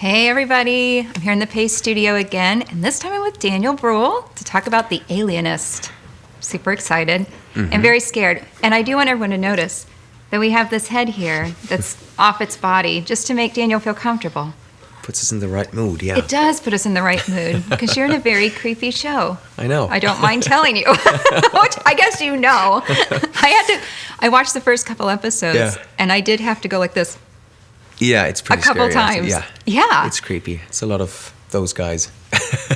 Hey everybody, I'm here in the Pace Studio again, and this time I'm with Daniel Bruhl to talk about The Alienist. Super excited and very scared. And I do want everyone to notice that we have this head here that's off its body just to make Daniel feel comfortable. Puts us in the right mood, yeah. It does put us in the right mood because you're in a very creepy show. I know. I don't mind telling you. Which I guess you know. I watched the first couple episodes and I did have to go like this. Yeah, it's pretty scary. A couple times. Yeah. It's creepy. It's a lot of those guys.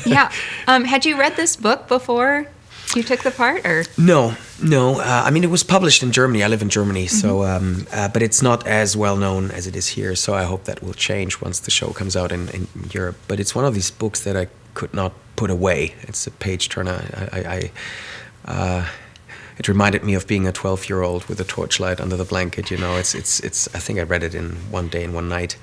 Yeah. Had you read this book before you took the part, or? No. I mean, it was published in Germany. I live in Germany, so but it's not as well known as it is here. So I hope that will change once the show comes out in Europe. But it's one of these books that I could not put away. It's a page turner. It reminded me of being a 12-year-old with a torchlight under the blanket. You know, it's. I think I read it in one day and one night.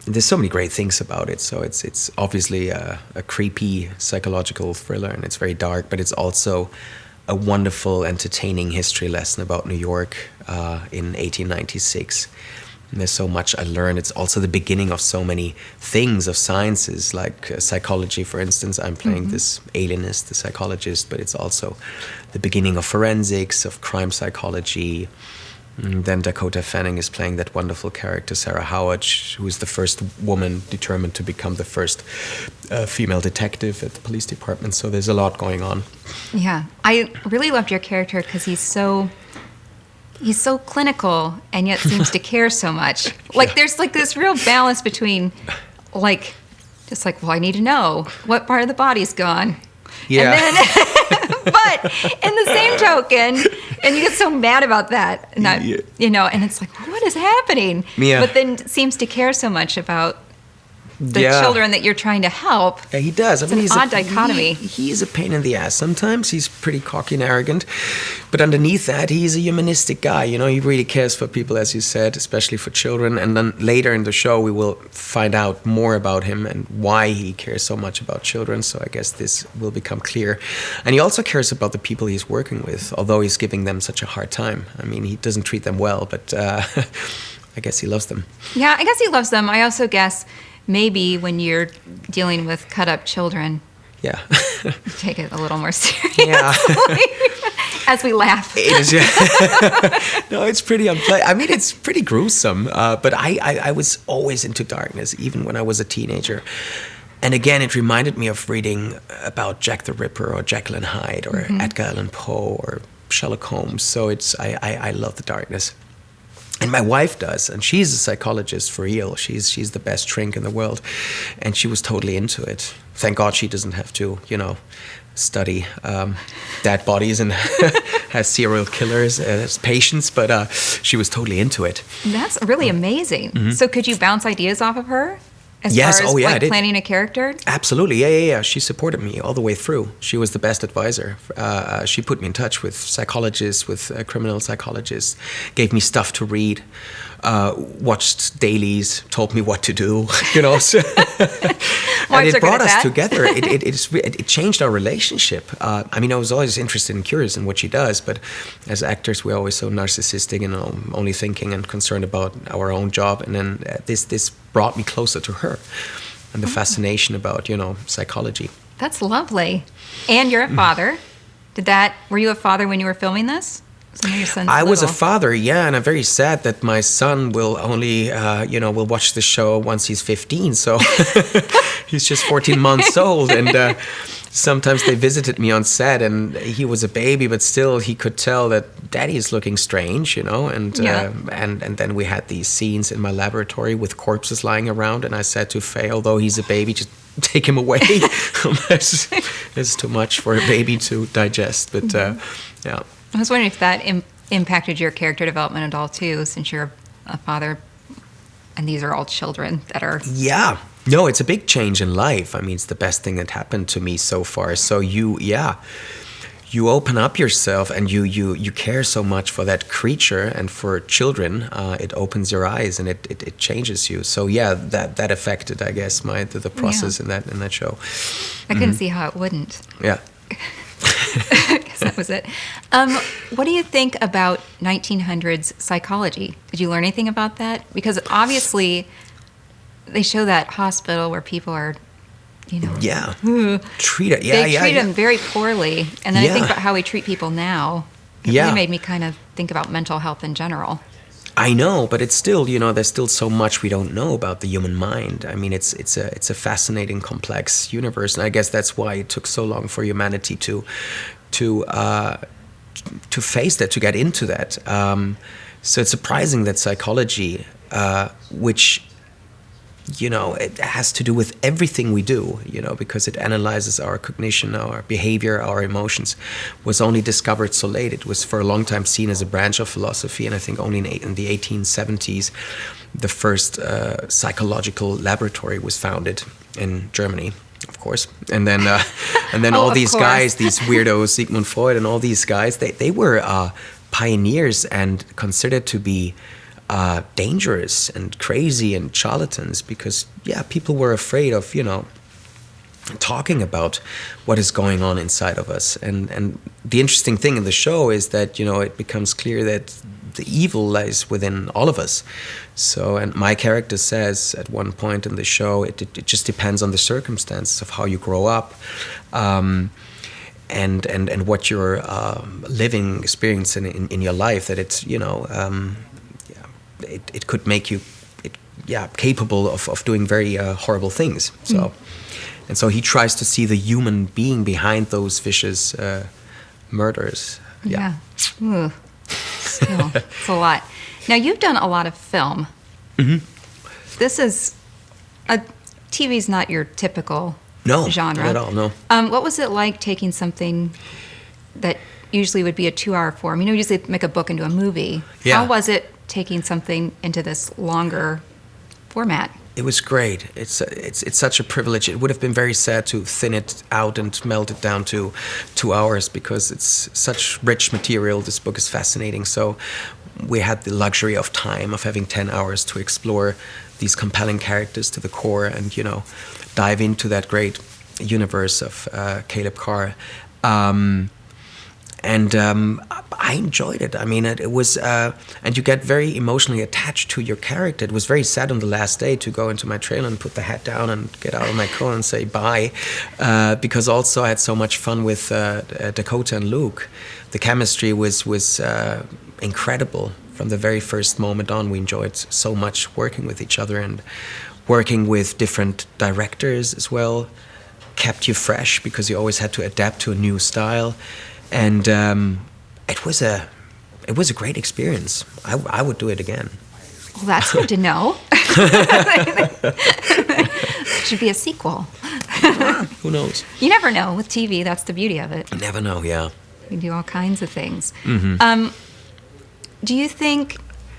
There's so many great things about it. So it's obviously a creepy psychological thriller, and it's very dark. But it's also a wonderful, entertaining history lesson about New York in 1896. And there's so much I learned. It's also the beginning of so many things, of sciences, like psychology, for instance. I'm playing this alienist, the psychologist, but it's also the beginning of forensics, of crime psychology. And then Dakota Fanning is playing that wonderful character, Sarah Howard, who is the first woman determined to become the first female detective at the police department. So there's a lot going on. Yeah. I really loved your character because he's so clinical and yet seems to care so much. Like there's like this real balance between like, just like, well, I need to know what part of the body's gone. Yeah. And then, but in the same token, and you get so mad about that, and you know, and it's like, what is happening? Yeah. But then seems to care so much about the children that you're trying to help. Yeah, he does. It's an odd dichotomy. He's a pain in the ass. Sometimes he's pretty cocky and arrogant, but underneath that, he's a humanistic guy. You know, he really cares for people, as you said, especially for children. And then later in the show, we will find out more about him and why he cares so much about children. So I guess this will become clear. And he also cares about the people he's working with, although he's giving them such a hard time. I mean, he doesn't treat them well, but I guess he loves them. Yeah, I guess he loves them. I also guess maybe when you're dealing with cut-up children, take it a little more seriously as we laugh. It is, yeah. No, it's pretty unpleasant. I mean, it's pretty gruesome, but I was always into darkness, even when I was a teenager. And again, it reminded me of reading about Jack the Ripper or Jekyll and Hyde or Edgar Allan Poe or Sherlock Holmes. So I love the darkness. And my wife does, and she's a psychologist for real. She's the best shrink in the world, and she was totally into it. Thank God she doesn't have to, study dead bodies and has serial killers as patients, but she was totally into it. That's really amazing. So could you bounce ideas off of her? As yes, far as I did. Planning a character? Absolutely, yeah. She supported me all the way through. She was the best advisor. She put me in touch with psychologists, with criminal psychologists, gave me stuff to read, watched dailies, told me what to do, So, and it brought us together. It changed our relationship. I mean, I was always interested and curious in what she does, but as actors, we're always so narcissistic and only thinking and concerned about our own job. And then this brought me closer to her and the fascination about, psychology. That's lovely. And you're a father. Were you a father when you were filming this? I was a father, and I'm very sad that my son will only, will watch the show once he's 15. So he's just 14 months old. And sometimes they visited me on set and he was a baby, but still he could tell that daddy is looking strange, and then we had these scenes in my laboratory with corpses lying around. And I said to Faye, although he's a baby, just take him away. It's too much for a baby to digest. But yeah. I was wondering if that impacted your character development at all, too, since you're a father, and these are all children that are... Yeah. No, it's a big change in life. I mean, it's the best thing that happened to me so far. So you open up yourself, and you care so much for that creature and for children. It opens your eyes, and it changes you. So, that affected, I guess, the process in that show. I couldn't see how it wouldn't. Yeah. I guess that was it. What do you think about 1900s psychology? Did you learn anything about that? Because obviously they show that hospital where people are, Yeah. they treat them very poorly. And then I think Yeah. about how we treat people now. It Yeah. really made me kind of think about mental health in general. I know, but it's still, there's still so much we don't know about the human mind. I mean, it's a fascinating, complex universe, and I guess that's why it took so long for humanity to face that, to get into that. So it's surprising that psychology, which it has to do with everything we do, because it analyzes our cognition, our behavior, our emotions, was only discovered so late. It was for a long time seen as a branch of philosophy, and I think only in the 1870s, the first psychological laboratory was founded in Germany, of course. And then, all these guys, these weirdos, Sigmund Freud and all these guys, they were pioneers and considered to be dangerous and crazy and charlatans, because people were afraid of talking about what is going on inside of us. And the interesting thing in the show is that it becomes clear that the evil lies within all of us. So, and my character says at one point in the show, it just depends on the circumstances of how you grow up, and what you're living, experiencing in your life, that it's it could make you capable of doing very horrible things. So and so he tries to see the human being behind those vicious murders. Ooh. Still, it's a lot. Now, you've done a lot of film. This is TV's not your typical genre. Not at all, no. What was it like taking something that usually would be a 2-hour form? We usually make a book into a movie. Yeah. How was it taking something into this longer format? It was great. It's such a privilege. It would have been very sad to thin it out and melt it down to 2 hours, because it's such rich material. This book is fascinating. So we had the luxury of time, of having 10 hours to explore these compelling characters to the core and, dive into that great universe of Caleb Carr. And I enjoyed it. I mean, it was, and you get very emotionally attached to your character. It was very sad on the last day to go into my trailer and put the hat down and get out of my coat and say bye, because also I had so much fun with Dakota and Luke. The chemistry was incredible from the very first moment on. We enjoyed so much working with each other, and working with different directors as well kept you fresh, because you always had to adapt to a new style. And it was a great experience. I would do it again. Well, that's good to know. Should be a sequel. Who knows? You never know with TV. That's the beauty of it. You never know, yeah. You do all kinds of things. Mm-hmm. Do you think,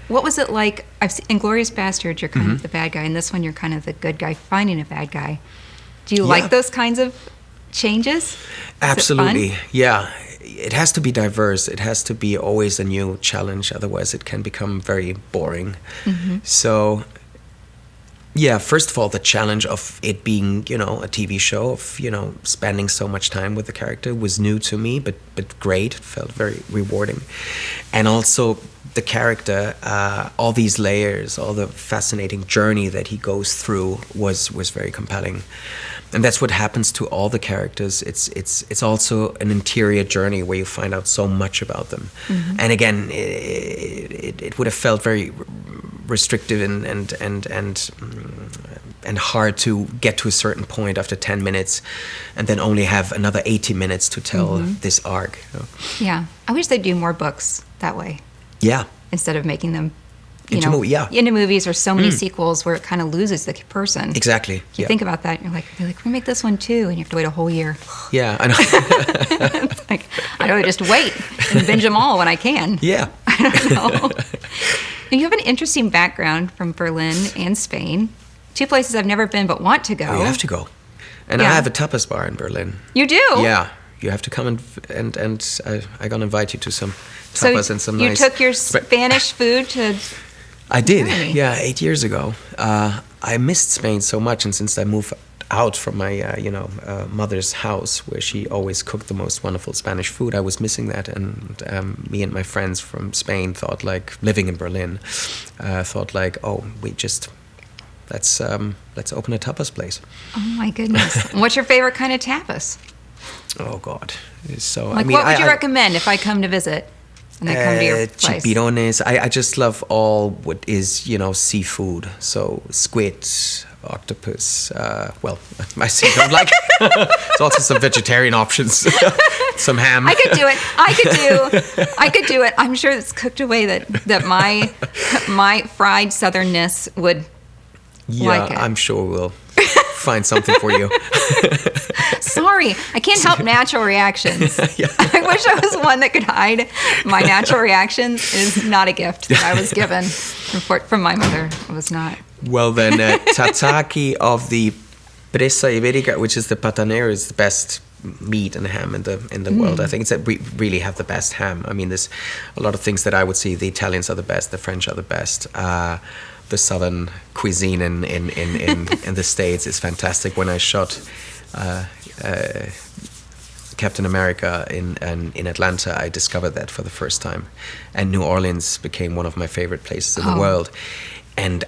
what was it like, I've seen Inglourious Basterds, you're kind of the bad guy, and this one you're kind of the good guy finding a bad guy. Do you like those kinds of changes? Absolutely, yeah. It has to be diverse. It has to be always a new challenge. Otherwise, it can become very boring. So, first of all, the challenge of it being, a TV show, of, spending so much time with the character was new to me, but great. It felt very rewarding. And also the character, all these layers, all the fascinating journey that he goes through was very compelling. And that's what happens to all the characters. It's also an interior journey where you find out so much about them. And again, it would have felt very restrictive and hard to get to a certain point after 10 minutes, and then only have another 80 minutes to tell this arc. Yeah, I wish they'd do more books that way. Yeah. Instead of making them into movies or so many sequels where it kind of loses the person. Exactly. You think about that, and they're like, we make this one too, and you have to wait a whole year. Yeah, I know. It's like, I'd rather just wait and binge them all when I can. Yeah. I don't know. And you have an interesting background from Berlin and Spain, two places I've never been but want to go. Oh, you have to go. And I have a tapas bar in Berlin. You do? Yeah. You have to come and I'm gonna invite you to some tapas and some nice. So you took your Spanish food to. I did, Germany. 8 years ago. I missed Spain so much, and since I moved out from my, mother's house, where she always cooked the most wonderful Spanish food, I was missing that. And me and my friends from Spain thought, like, living in Berlin, oh, we just let's open a tapas place. Oh my goodness. What's your favorite kind of tapas? Oh God, so Like, what would you recommend if I come to visit and I come to your place? Chipirones. I just love all what is, seafood. So squid, octopus. Well, I see you don't like. There's also some vegetarian options. Some ham. I could do it. I'm sure it's cooked a way that my fried southernness would like it. I'm sure we'll find something for you. Sorry, I can't help natural reactions. Yeah. I wish I was one that could hide my natural reactions. It is not a gift that I was given from my mother. It was not. Well then, tataki of the Presa Iberica, which is the patanero, is the best meat and ham in the world. I think it's that we really have the best ham. I mean, there's a lot of things that I would say the Italians are the best, the French are the best. The southern cuisine in the States is fantastic. When I shot Captain America in Atlanta, I discovered that for the first time, and New Orleans became one of my favorite places in the world. And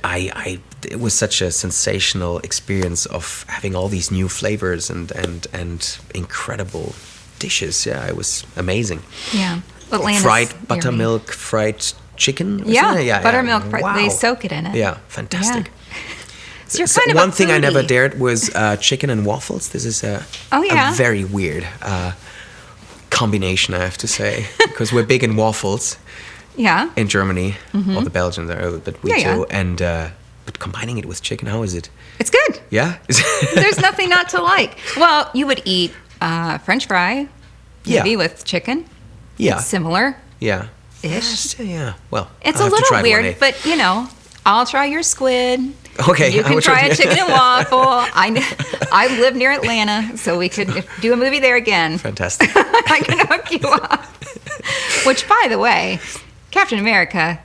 it was such a sensational experience of having all these new flavors and incredible dishes. Yeah, it was amazing. Yeah, Atlantis, fried buttermilk, fried chicken. Buttermilk. Wow. They soak it in it. Yeah, fantastic. Yeah. So you're kind of one thing I never dared was chicken and waffles. This is a very weird combination, I have to say, because we're big in waffles. Yeah. In Germany, well, the Belgians are, but we too. And but combining it with chicken, how is it? It's good. Yeah. There's nothing not to like. Well, you would eat French fry, maybe with chicken. Yeah. It's similar. Yeah. Ish. Yeah. Well, it's a little weird, but I'll try your squid. Okay. You can try a chicken and waffle. I live near Atlanta, so we could do a movie there again. Fantastic. I can hook you up. Which, by the way, Captain America,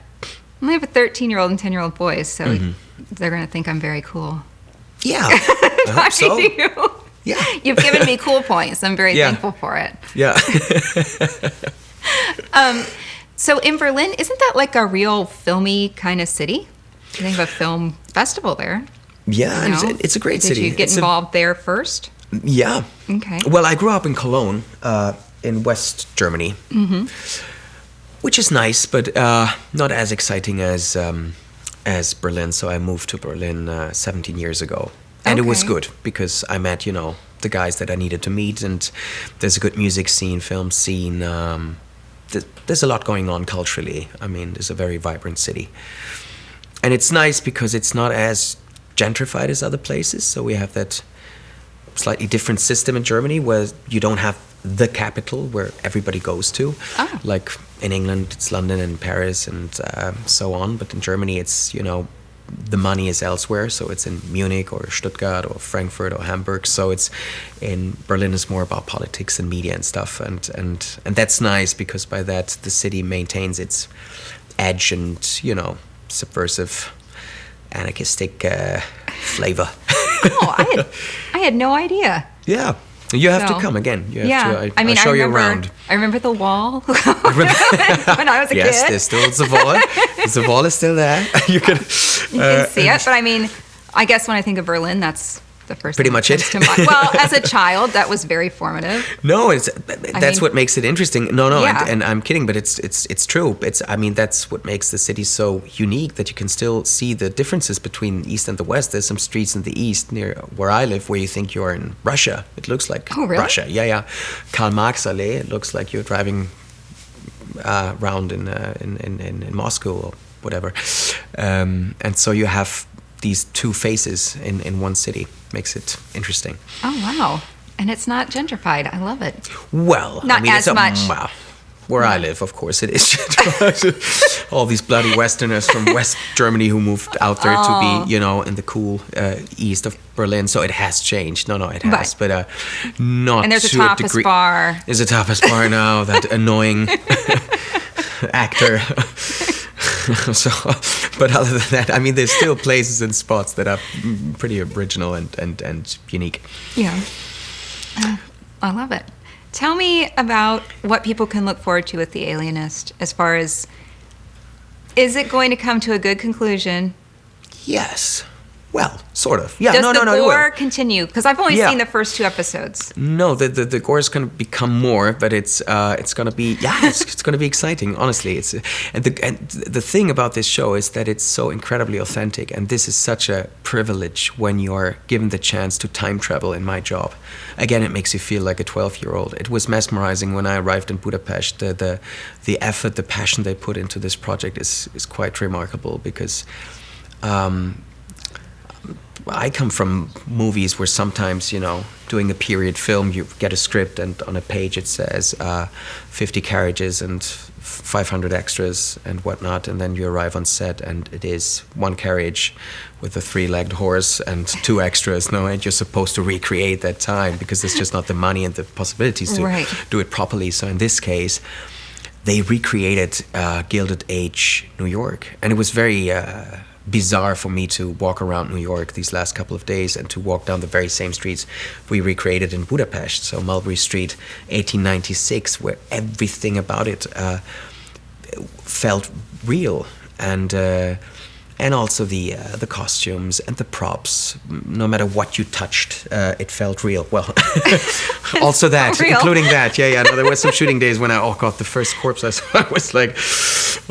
I have a 13-year-old and 10-year-old boys, so they're going to think I'm very cool. Yeah. I hope so. You. Yeah. You've given me cool points. I'm very thankful for it. Yeah. So in Berlin, isn't that like a real filmy kind of city? They have a film festival there. Yeah, it's a great city. Did you get involved there first? Yeah. Okay. Well, I grew up in Cologne, in West Germany, which is nice, but not as exciting as Berlin. So I moved to Berlin 17 years ago. And it was good because I met, the guys that I needed to meet. And there's a good music scene, film scene. There's a lot going on culturally. I mean, there's a very vibrant city. And it's nice because it's not as gentrified as other places. So we have that slightly different system in Germany where you don't have the capital where everybody goes to. Oh. Like in England, it's London and Paris and so on. But in Germany, it's, the money is elsewhere. So it's in Munich or Stuttgart or Frankfurt or Hamburg. So it's in Berlin is more about politics and media and stuff. And that's nice because by that, the city maintains its edge and, subversive, anarchistic flavor. Oh, I had no idea. Yeah. You have to come again. You have to, I'll show you around. I remember the wall when I was a kid. Yes, there's still the wall. The wall is still there. You can see it. But I mean, I guess when I think of Berlin, that's the first pretty thing much that it. comes to mind. Well, as a child, that was very formative. No, that's what makes it interesting. No, Yeah. and I'm kidding, but it's true. That's what makes the city so unique that you can still see the differences between East and the West. There's some streets in the East near where I live where you think you're in Russia. It looks like Russia. Yeah. Karl Marx Allee. It looks like you're driving around in Moscow or whatever. And so you have these two faces in one city. Makes it interesting. Oh, wow. And it's not gentrified. I love it. Well, not as much. Wow. Where I live, of course, it is. All these bloody Westerners from West Germany who moved out there to be, in the cool east of Berlin. So it has changed. No, it has. But not and there's to a tapas bar. There's a tapas bar now, that annoying actor. So, but other than that, I mean, there's still places and spots that are pretty original and unique. Yeah. I love it. Tell me about what people can look forward to with The Alienist as far as, is it going to come to a good conclusion? Yes. Well, sort of. Yeah, Does no, the it will. gore continue? Because I've only Yeah. seen the first 2 episodes. No, the gore is going to become more, but it's going to be it's going to be exciting. Honestly, and the thing about this show is that it's so incredibly authentic, and this is such a privilege when you're given the chance to time travel in my job. Again, it makes you feel like a 12-year-old. It was mesmerizing when I arrived in Budapest. The effort, the passion they put into this project is quite remarkable because. I come from movies where sometimes, doing a period film, you get a script and on a page it says 50 carriages and 500 extras and whatnot, and then you arrive on set and it is 1 carriage with a 3-legged horse and 2 extras, and you're supposed to recreate that time because there's just not the money and the possibilities to do it properly. So in this case, they recreated Gilded Age New York, and it was very bizarre for me to walk around New York these last couple of days and to walk down the very same streets we recreated in Budapest. So Mulberry Street, 1896, where everything about it felt real, and also the costumes and the props. No matter what you touched, it felt real. Well, also that, real. including that. Yeah. No, there were some shooting days when the first corpse I saw, I was like,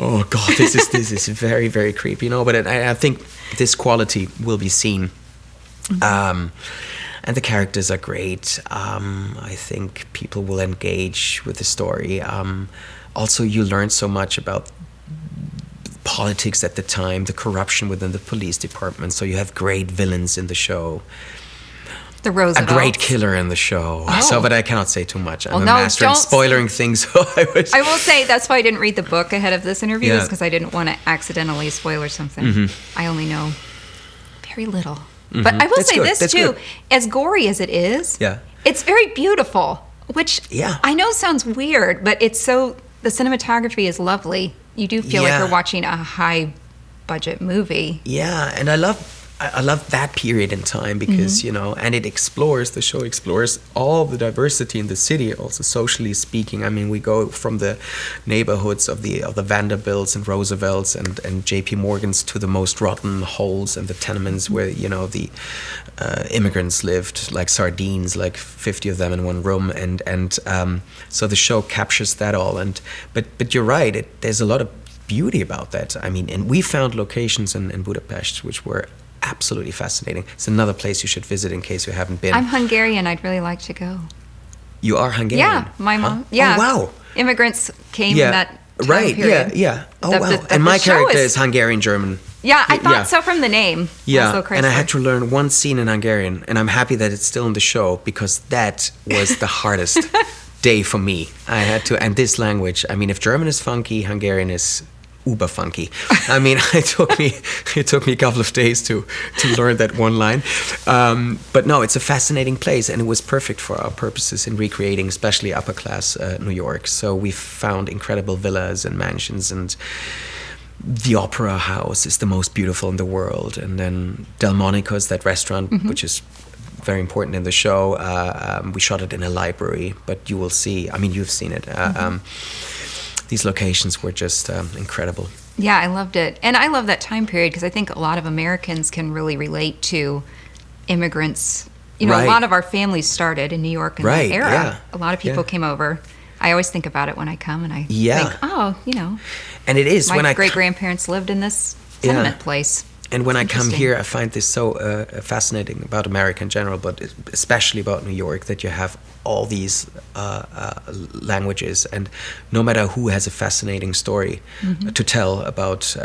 oh God, this is very, very creepy. But I think this quality will be seen. And the characters are great. I think people will engage with the story. Also, you learn so much about politics at the time, the corruption within the police department. So you have great villains in the show. The Roosevelt. A great killer in the show. Oh. So, but I cannot say too much. I'm a no, master in spoiling things. So I will say that's why I didn't read the book ahead of this interview, Yeah. is because I didn't want to accidentally spoil or something. I only know very little. But I will That's say good. this That's too, good. as gory as it is, Yeah. it's very beautiful, which I know sounds weird, but the cinematography is lovely. You do feel like you're watching a high budget movie. Yeah, and I love that period in time because, and the show explores all the diversity in the city, also socially speaking. I mean, we go from the neighborhoods of the Vanderbilts and Roosevelts and JP Morgans to the most rotten holes and the tenements where, the immigrants lived like sardines, like 50 of them in one room. And so the show captures that all. But you're right, there's a lot of beauty about that. I mean, and we found locations in Budapest which were absolutely fascinating. It's another place you should visit in case you haven't been. I'm Hungarian. I'd really like to go. You are Hungarian? Yeah, my mom. Huh? Yeah. Oh, wow. Immigrants came in that time period. Yeah. Oh, wow. And my character is Hungarian-German. Yeah, I thought so from the name. Yeah, Also and I had to learn one scene in Hungarian, and I'm happy that it's still in the show because that was the hardest day for me. I had to, and this language, I mean, if German is funky, Hungarian is uber funky. I mean, it took me a couple of days to learn that one line. But no, it's a fascinating place, and it was perfect for our purposes in recreating, especially upper class New York. So we found incredible villas and mansions, and the Opera House is the most beautiful in the world. And then Delmonico's, that restaurant, which is very important in the show. We shot it in a library, but you will see. I mean, you've seen it. These locations were just incredible. Yeah, I loved it. And I love that time period because I think a lot of Americans can really relate to immigrants. You know, Right. a lot of our families started in New York in Right, that era. yeah. A lot of people Yeah. came over. I always think about it when I come and I Yeah. think, oh, And it is when my I great-grandparents lived in this Yeah. tenement place. And when I come Interesting. here, I find this so fascinating about America in general, but especially about New York, that you have all these languages, and no matter who has a fascinating story to tell about,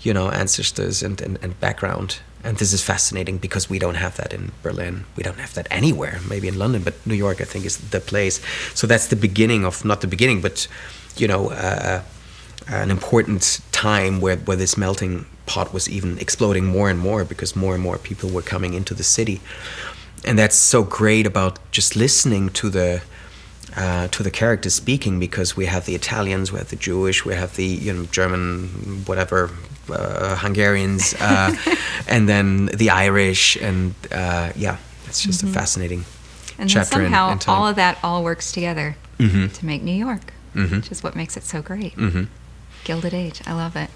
ancestors and background. And this is fascinating because we don't have that in Berlin. We don't have that anywhere. Maybe in London, but New York, I think, is the place. So that's the beginning of, not the beginning, but, an important time where this melting pot was even exploding more and more people were coming into the city. And that's so great about just listening to the characters speaking, because we have the Italians, we have the Jewish, we have the German, whatever, Hungarians, and then the Irish, and it's just a fascinating And then chapter somehow in time. all of that all works together to make New York, which is what makes it so great. Gilded Age. I love it.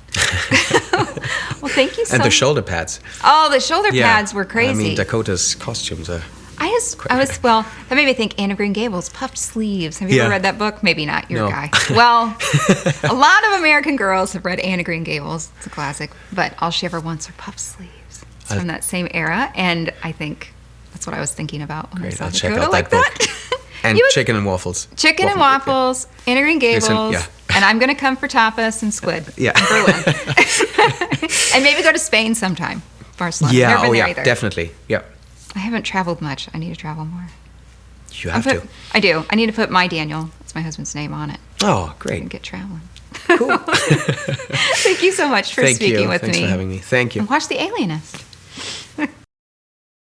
Well, thank you so And the much. shoulder pads. Oh, the shoulder Yeah. pads were crazy. I mean, Dakota's costumes are. Well, that made me think Anne of Green Gables, puffed sleeves. Have you Yeah. ever read that book? Maybe not, your No. guy. Well, a lot of American girls have read Anne of Green Gables. It's a classic. But all she ever wants are puffed sleeves. It's from that same era, and I think that's what I was thinking about when I Great, saw I'll check Dakota out like that book. that. And You would- chicken and waffles. Chicken and waffles, Anne of Green Gables, Listen, yeah. and I'm going to come for tapas and squid Yeah. in Berlin. And maybe go to Spain sometime, Barcelona. Yeah, Never been there yeah, either. definitely. Yeah. I haven't traveled much. I need to travel more. You have to. I do. I need to put my Daniel, that's my husband's name, on it Oh, and great. get traveling. Cool. Thank you so much for Thank speaking you. with Thanks me. for having me. Thank you. And watch The Alienist.